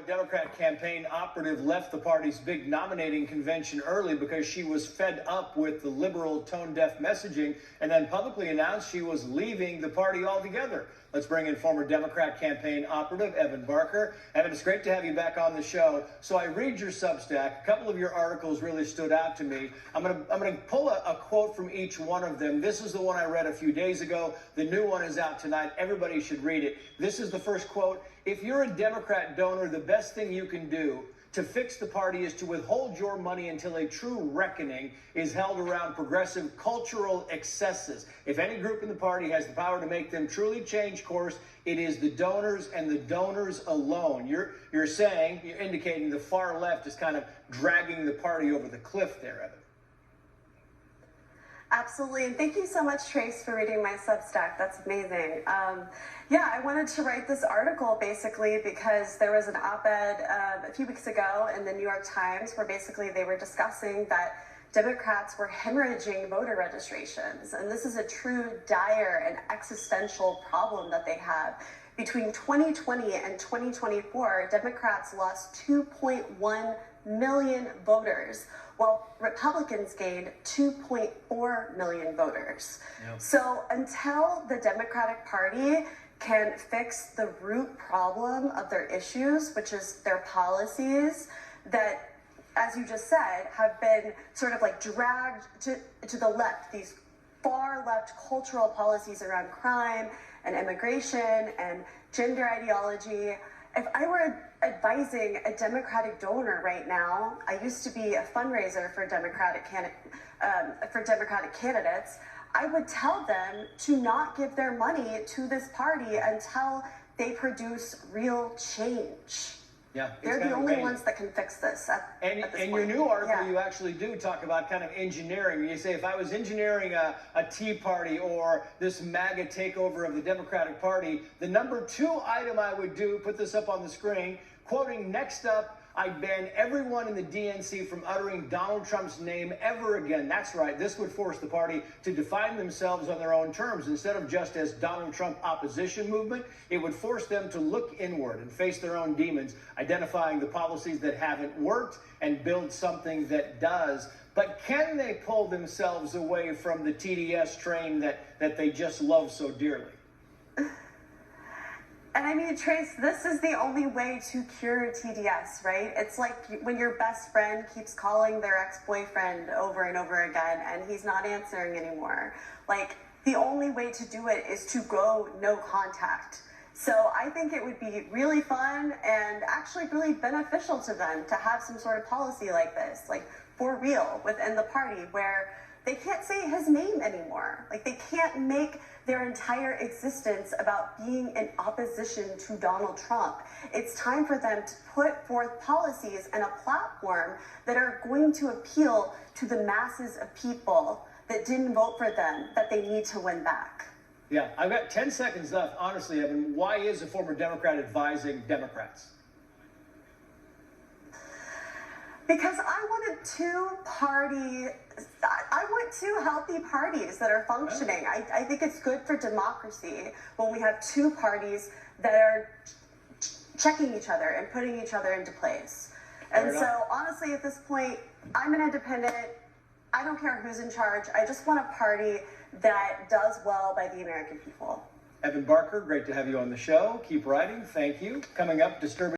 Democrat campaign operative left the party's big nominating convention early because she was fed up with the liberal tone-deaf messaging and then publicly announced she was leaving the party altogether. Let's bring in former Democrat campaign operative Evan Barker. Evan, it's great to have you back on the show. So I read your Substack. A couple of your articles really stood out to me. I'm gonna pull a quote from each one of them. This is the one I read a few days ago. The new one is out tonight. Everybody should read it. This is the first quote. If you're a Democrat donor, the best thing you can do to fix the party is to withhold your money until a true reckoning is held around progressive cultural excesses. If any group in the party has the power to make them truly change course, it is the donors and the donors alone. You're indicating the far left is kind of dragging the party over the cliff there, Evan. Absolutely, and thank you so much, Trace, for reading my Substack. That's amazing. Yeah, I wanted to write this article basically because there was an op-ed a few weeks ago in the New York Times where basically they were discussing that Democrats were hemorrhaging voter registrations, and this is a true dire and existential problem that they have. Between 2020 and 2024, Democrats lost 2.1 million voters, while Republicans gained 2.4 million voters. Yep. So until the Democratic Party can fix the root problem of their issues, which is their policies that, as you just said, have been sort of like dragged to the left, these far left cultural policies around crime and immigration and gender ideology. If I were advising a Democratic donor right now, I used to be a fundraiser for Democratic candidates, I would tell them to not give their money to this party until they produce real change. Yeah, they're the only ones that can fix this. And in your new article, you actually do talk about kind of engineering. You say, if I was engineering a Tea Party or this MAGA takeover of the Democratic Party, the number 2 item I would do, put this up on the screen, quoting, next up, I'd ban everyone in the DNC from uttering Donald Trump's name ever again. That's right. This would force the party to define themselves on their own terms. Instead of just as Donald Trump opposition movement, it would force them to look inward and face their own demons, identifying the policies that haven't worked and build something that does. But can they pull themselves away from the TDS train that they just love so dearly? And I mean, Trace, this is the only way to cure TDS, right? It's like when your best friend keeps calling their ex-boyfriend over and over again and he's not answering anymore. Like, the only way to do it is to go no contact. So I think it would be really fun and actually really beneficial to them to have some sort of policy like this, like for real, within the party, where they can't say his name anymore. Like, they can't make their entire existence about being in opposition to Donald Trump. It's time for them to put forth policies and a platform that are going to appeal to the masses of people that didn't vote for them, that they need to win back. Yeah, I've got 10 seconds left. Honestly, Evan, why is a former Democrat advising Democrats? Because I want two healthy parties that are functioning. I think it's good for democracy when we have two parties that are checking each other and putting each other into place. And so honestly, at this point, I'm an independent. I don't care who's in charge. I just want a party that does well by the American people. Evan Barker, great to have you on the show. Keep writing. Thank you. Coming up, disturbing.